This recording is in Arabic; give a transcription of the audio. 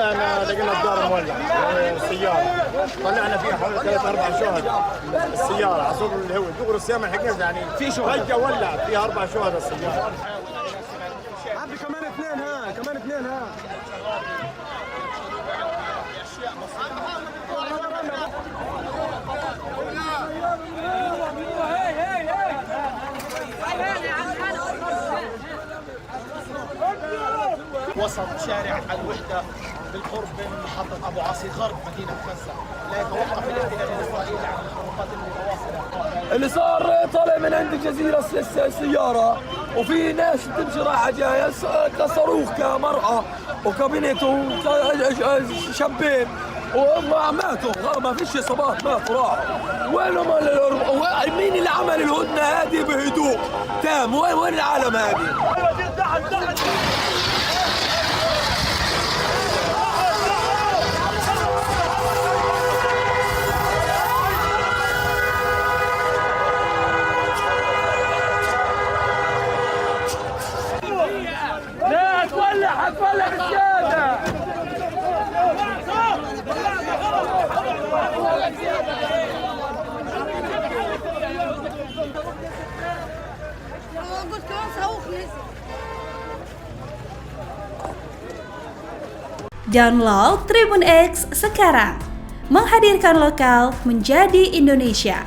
طلعنا لقينا الدار مولع، السيارة طلعنا فيها حوالي 3-4 شهداء. السيارة عصور اللي هو دغري السيارة ما حكينا يعني في شهداء فجأة ولع فيها 4 شهداء السيارة. عندي كمان اثنين ها وسط شارع الوحدة بالقرب من محطة أبو عاصي غرب مدينة غزة، لا يتوقف الاحتلال الإسرائيلي عن الخروقات المتواصلة. اللي صار طالع من عند الجزيرة السيارة وفي ناس تمشي رايحة جاية كصاروخ كمرأة وكابينت وشابين وماتوا، ما فيش إصابات، ماتوا راحوا. وينهم مين اللي عمل الهدنة هذه بهدوء تام؟ وين العالم هذه؟ لا هتولع بزيادة. قلت كمان صاروخ نزل. Download Tribun X sekarang, menghadirkan lokal menjadi Indonesia.